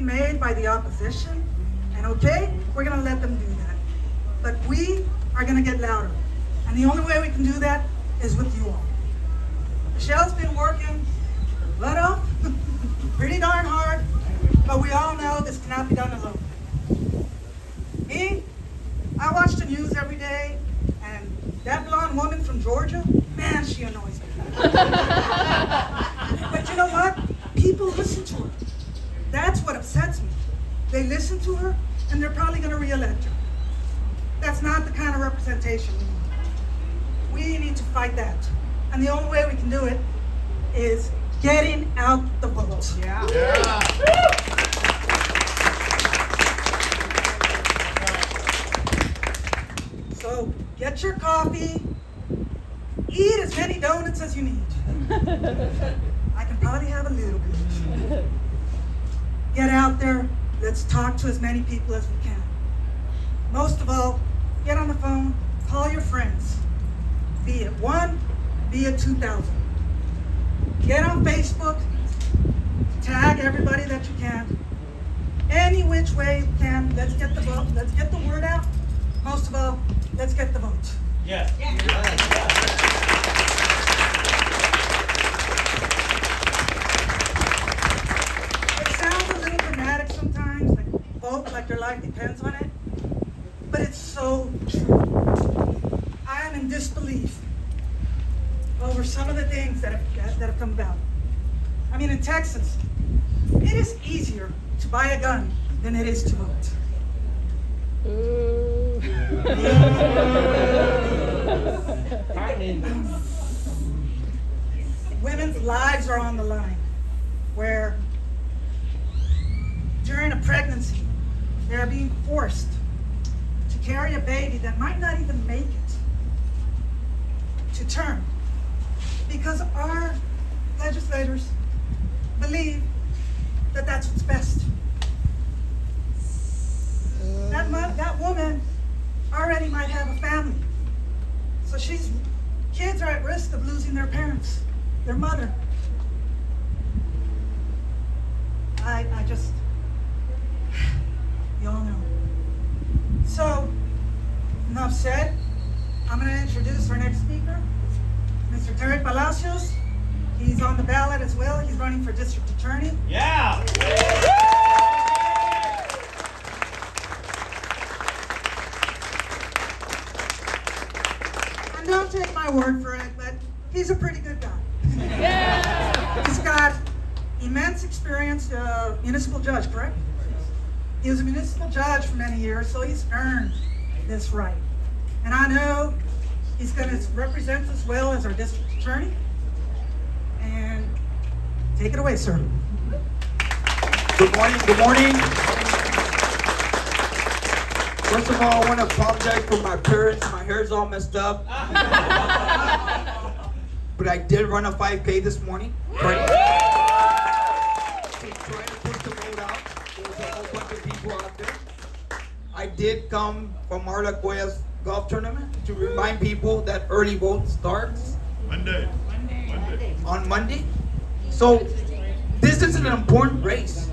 being made by the opposition, and okay, we're going to let them do that. But we are going to get louder. And the only way we can do that is with you all. Michelle's been working her butt off, pretty darn hard, but we all know this cannot be done alone. Me, I watch the news every day, and that blonde woman from Georgia, man, she annoys me. But you know what? People listen to her. That's what upsets me. They listen to her, and they're probably going to re-elect her. That's not the kind of representation we need. We need to fight that. And the only way we can do it is getting out the vote. Yeah. So get your coffee, eat as many donuts as you need. I can probably have a little bit. Get out there, let's talk to as many people as we can. Most of all, get on the phone, call your friends. Be it 1, be it 2,000. Get on Facebook, tag everybody that you can. Any which way you can, let's get the vote, let's get the word out. Most of all, let's get the vote. Yes. It sounds a little dramatic sometimes, like vote like your life depends on it, but it's so true. I am in disbelief over some of the things that have come about. I mean, in Texas, it is easier to buy a gun than it is to vote. Women's lives are on the line, where during a pregnancy, they're being forced to carry a baby that might not even make it to term, because our legislators believe that that's what's best. That woman already might have a family, so kids are at risk of losing their parents, their mother. I just, you all know. So, enough said. I'm going to introduce our next speaker, Mr. Terry Palacios. He's on the ballot as well. He's running for district attorney. Yeah. And don't take my word for it, but he's a pretty good guy. Yeah. He's got immense experience, municipal judge, correct? He was a municipal judge for many years, so he's earned this right. And I know he's going to represent us well as our district attorney. And take it away, sir. Good morning, good morning. First of all, I want to apologize for my appearance. My hair's all messed up. But I did run a 5K this morning. Trying to push the vote out. There was a whole bunch of people out there. I did come from Marla Cuella's golf tournament to remind people that early vote starts on Monday. So this is an important race.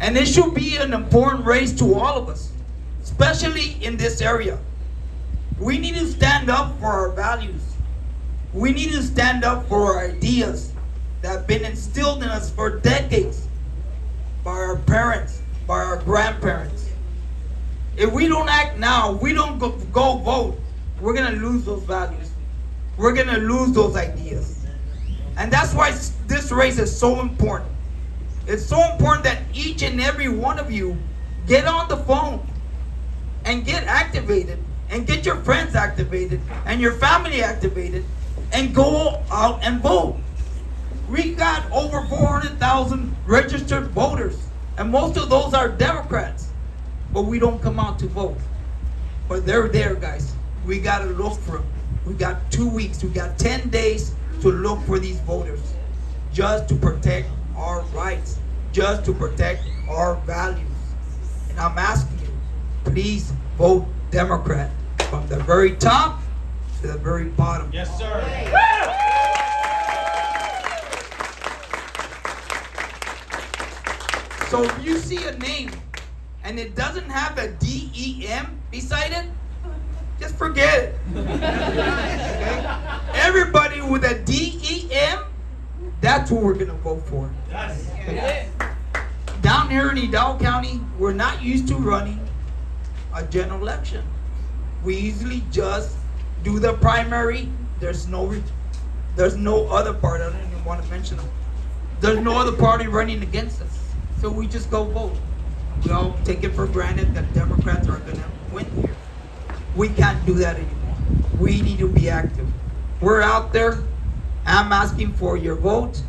And it should be an important race to all of us, especially in this area. We need to stand up for our values. We need to stand up for our ideas that have been instilled in us for decades by our parents, by our grandparents. If we don't act now, we don't go vote, we're going to lose those values. We're going to lose those ideas. And that's why this race is so important. It's so important that each and every one of you get on the phone and get activated and get your friends activated and your family activated and go out and vote. We got over 400,000 registered voters, and most of those are Democrats, but we don't come out to vote. But they're there, guys. We got to look for them. We got 2 weeks, we got 10 days to look for these voters, just to protect our rights, just to protect our values. And I'm asking you, please vote Democrat from the very top to the very bottom. Yes, sir. So if you see a name and it doesn't have a DEM beside it, just forget it. Okay? Everybody with a DEM, that's who we're going to vote for. Okay? Down here in Hidalgo County, we're not used to running a general election. We usually just do the primary. There's no other party. I don't even want to mention them. There's no other party running against us. So we just go vote. We all take it for granted that Democrats are going to win here. We can't do that anymore. We need to be active. We're out there. I'm asking for your vote,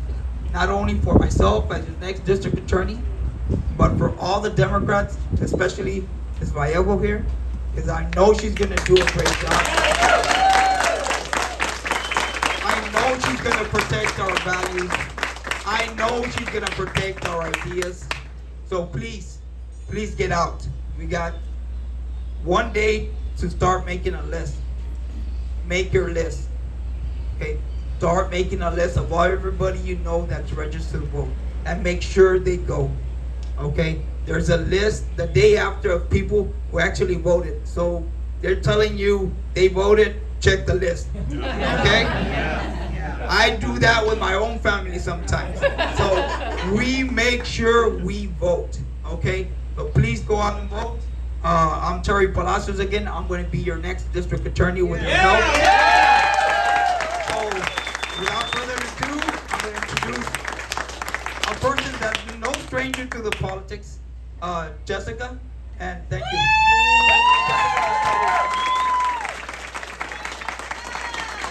not only for myself as the next district attorney, but for all the Democrats, especially Ms. Vallejo here, because I know she's going to do a great job. I know she's going to protect our values. I know she's going to protect our ideas. So please get out. We got one day to start making a list. Make your list. Okay? Start making a list of everybody you know that's registered to vote. And make sure they go. Okay? There's a list the day after of people who actually voted. So they're telling you they voted, check the list. Okay? I do that with my own family sometimes. So we make sure we vote. Okay? So please go out and vote. I'm Terry Palacios again. I'm going to be your next district attorney with your help. So without further ado, I'm going to introduce a person that's no stranger to the politics, Jessica, and thank you.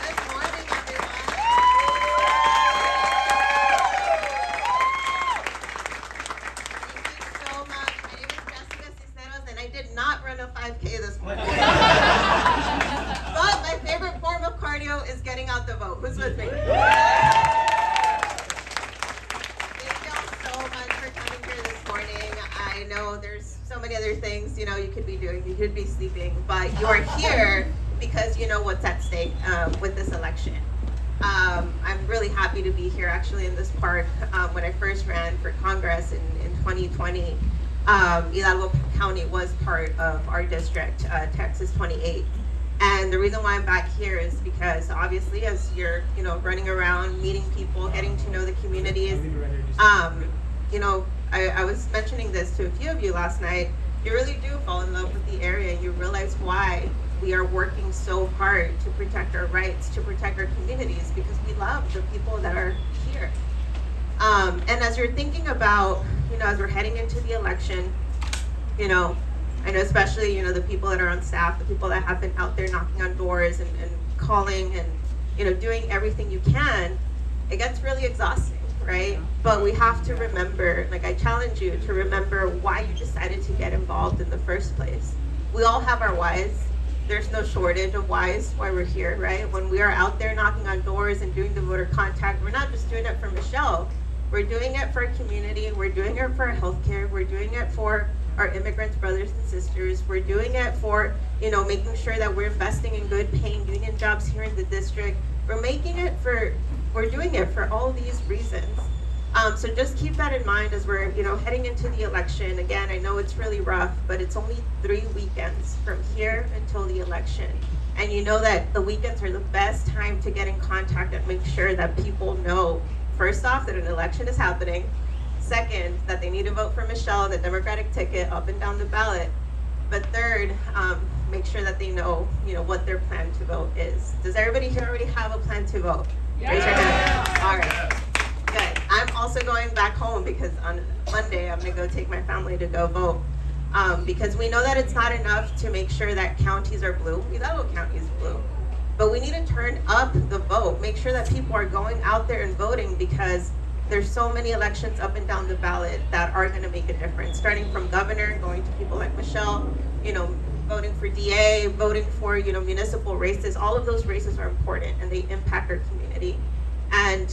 Good morning, everyone. Thank you so much. My name is Jessica Cisneros, and I did not run a 5K this morning. But my favorite form of cardio is getting out the vote. Who's with me? Thank y'all so much for coming here this morning. I know there's so many other things, you could be doing. You could be sleeping, but you're here because you know what's at stake with this election. I'm really happy to be here actually in this park. When I first ran for Congress in 2020, Hidalgo County was part of our district, Texas 28. And the reason why I'm back here is because obviously as you're, running around, meeting people, getting to know the communities, I was mentioning this to a few of you last night. You really do fall in love with the area. You realize why we are working so hard to protect our rights, to protect our communities, because we love the people that are here. And as you're thinking about, as we're heading into the election, I know especially, the people that are on staff, the people that have been out there knocking on doors and calling and, doing everything you can, it gets really exhausting, right? But we have to remember, I challenge you to remember why you decided to get involved in the first place. We all have our whys. There's no shortage of whys why we're here, right? When we are out there knocking on doors and doing the voter contact, we're not just doing it for Michelle. We're doing it for our community. We're doing it for our healthcare. We're doing it for our immigrants, brothers and sisters. We're doing it for, making sure that we're investing in good paying union jobs here in the district. We're doing it for all these reasons. So just keep that in mind as we're, heading into the election. Again, I know it's really rough, but it's only 3 weekends from here until the election. And you know that the weekends are the best time to get in contact and make sure that people know, first off, that an election is happening. Second, that they need to vote for Michelle, the Democratic ticket, up and down the ballot. But third, make sure that they know, what their plan to vote is. Does everybody here already have a plan to vote? Yeah. Raise your hand. All right. Good. I'm also going back home because on Monday I'm going to go take my family to go vote. Because we know that it's not enough to make sure that counties are blue. Hidalgo County is blue. But we need to turn up the vote. Make sure that people are going out there and voting because there's so many elections up and down the ballot that are going to make a difference. Starting from governor, going to people like Michelle, voting for DA, voting for, municipal races. All of those races are important and they impact our community. And,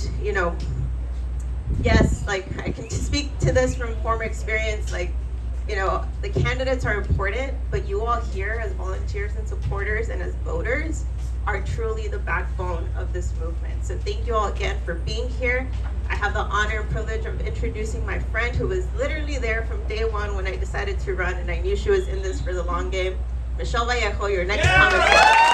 yes, I can speak to this from former experience, the candidates are important, but you all here as volunteers and supporters and as voters are truly the backbone of this movement. So thank you all again for being here. I have the honor and privilege of introducing my friend who was literally there from day one when I decided to run, and I knew she was in this for the long game. Michelle Vallejo, your next congresswoman.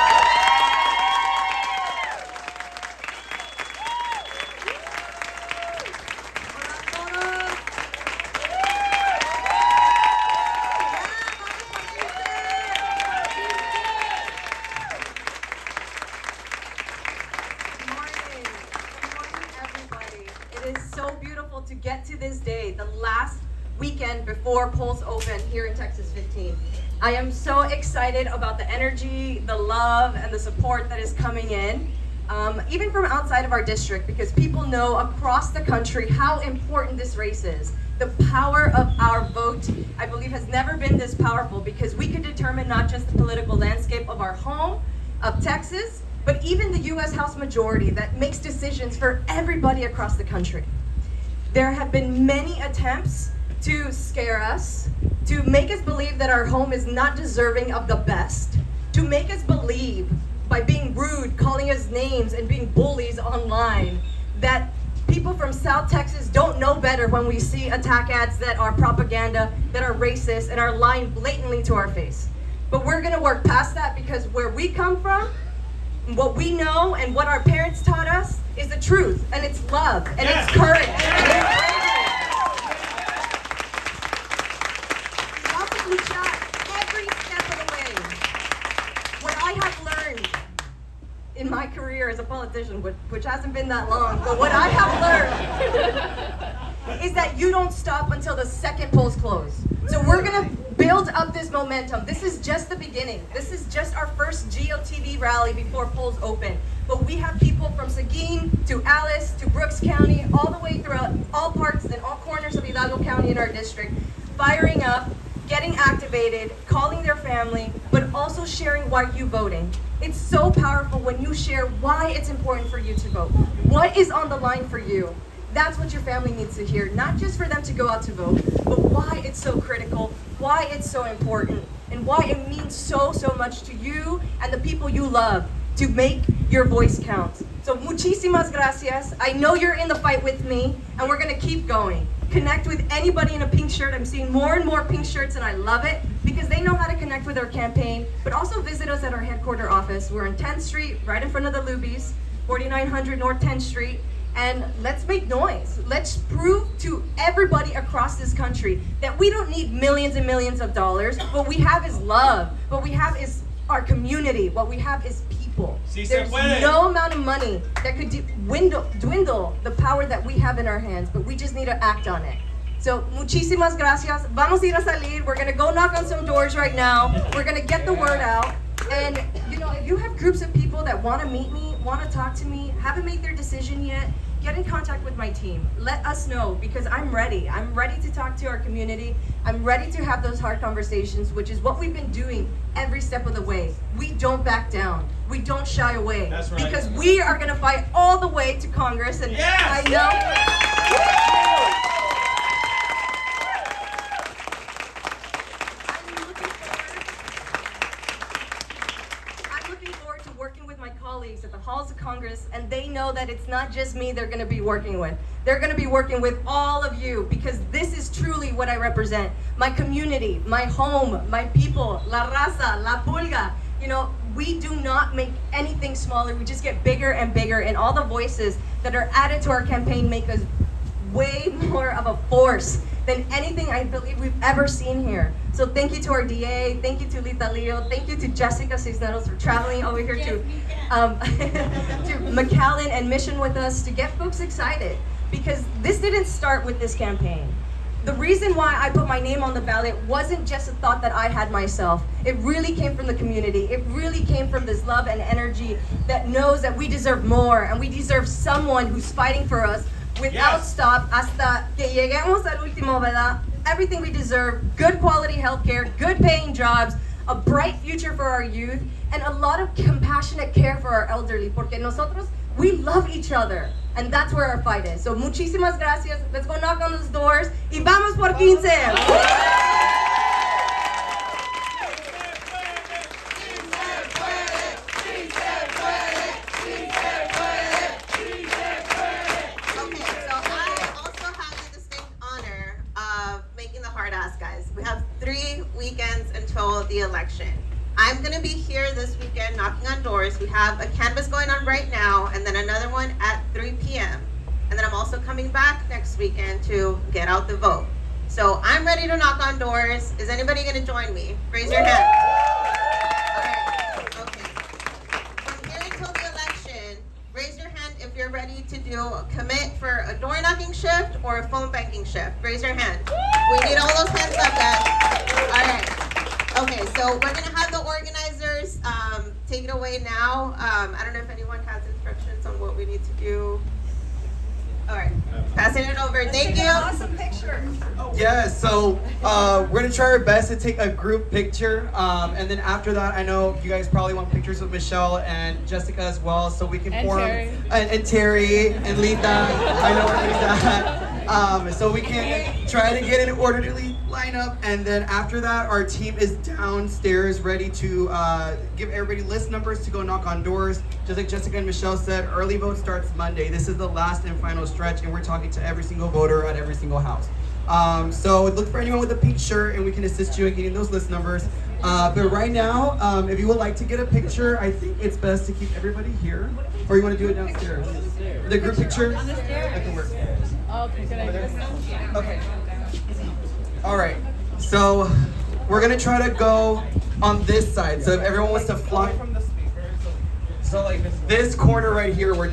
To get to this day, the last weekend before polls open here in Texas 15. I am so excited about the energy, the love, and the support that is coming in, even from outside of our district, because people know across the country how important this race is. The power of our vote, I believe, has never been this powerful, because we could determine not just the political landscape of our home, of Texas, but even the U.S. House majority that makes decisions for everybody across the country. There have been many attempts to scare us, to make us believe that our home is not deserving of the best, to make us believe by being rude, calling us names, and being bullies online, that people from South Texas don't know better when we see attack ads that are propaganda, that are racist, and are lying blatantly to our face. But we're gonna work past that, because where we come from, what we know and what our parents taught us is the truth, and it's love, and it's courage, and it's bravery. Vamos a luchar every step of the way. What I have learned in my career as a politician, which hasn't been that long, but what I have learned is that you don't stop until the second polls close. So we're gonna build up this momentum. This is just the beginning. This is just our first GOTV rally before polls open. But we have people from Seguin to Alice to Brooks County, all the way throughout all parts and all corners of Hidalgo County in our district, firing up, getting activated, calling their family, but also sharing why you voting. It's so powerful when you share why it's important for you to vote. What is on the line for you? That's what your family needs to hear, not just for them to go out to vote, but why it's so critical, why it's so important, and why it means so much to you and the people you love to make your voice count. So muchísimas gracias. I know you're in the fight with me, and we're gonna keep going. Connect with anybody in a pink shirt. I'm seeing more and more pink shirts, and I love it, because they know how to connect with our campaign, but also visit us at our headquarter office. We're on 10th Street, right in front of the Lubies, 4900 North 10th Street. And let's make noise. Let's prove to everybody across this country that we don't need millions and millions of dollars. What we have is love. What we have is our community. What we have is people. There's no amount of money that could dwindle the power that we have in our hands, but we just need to act on it. So, muchísimas gracias. Vamos a ir a salir. We're gonna go knock on some doors right now. We're gonna get the word out. And, you know, if you have groups of people that want to meet me, want to talk to me, haven't made their decision yet, get in contact with my team. Let us know, because I'm ready. I'm ready to talk to our community. I'm ready to have those hard conversations, which is what we've been doing every step of the way. We don't back down. We don't shy away. That's right. Because we are going to fight all the way to Congress. And yes! I know... colleagues at the halls of Congress, and they know that it's not just me they're going to be working with. They're going to be working with all of you, because this is truly what I represent. My community, my home, my people, la raza, la pulga. You know, we do not make anything smaller. We just get bigger and bigger, and all the voices that are added to our campaign make us way more of a force than anything I believe we've ever seen here. So thank you to our DA, thank you to Lita, thank you to Jessica Cisneros for traveling over here to McAllen and Mission with us to get folks excited, because this didn't start with this campaign. The reason why I put my name on the ballot wasn't just a thought that I had myself. It really came from the community. It really came from this love and energy that knows that we deserve more, and we deserve someone who's fighting for us without stop hasta que lleguemos al último, ¿verdad? Everything we deserve, good quality healthcare, good paying jobs, a bright future for our youth, and a lot of compassionate care for our elderly, porque nosotros, we love each other, and that's where our fight is. So muchísimas gracias. Let's go knock on those doors, y vamos por 15. We have 3 weekends until the election. I'm gonna be here this weekend knocking on doors. We have a canvas going on right now, and then another one at 3 p.m. And then I'm also coming back next weekend to get out the vote. So I'm ready to knock on doors. Is anybody gonna join me? Raise your hand. All right, okay. From here until the election, raise your hand if you're ready to commit for a door knocking shift or a phone banking shift. Raise your hand. We need all those hands up, guys. All right. Okay, so we're gonna have the organizers take it away now. I don't know if anyone has instructions on what we need to do. All right, passing it over. Thank you. Awesome picture. Yeah, so we're gonna try our best to take a group picture, and then after that, I know you guys probably want pictures with Michelle and Jessica as well, so we can form and Terry and Lita. I know where Lita. So we can try to get an orderly lineup, and then after that, our team is downstairs ready to give everybody list numbers to go knock on doors. Just like Jessica and Michelle said, early vote starts Monday. This is the last and final stretch, and we're talking to every single voter at every single house. So look for anyone with a pink shirt, and we can assist you in getting those list numbers. But right now, if you would like to get a picture, I think it's best to keep everybody here, or you want to do it downstairs? The group picture? On the stairs. That can work. Okay, good idea. Okay. All right. So we're gonna try to go on this side. So if everyone wants to fly from the speaker, so like this corner right here, we're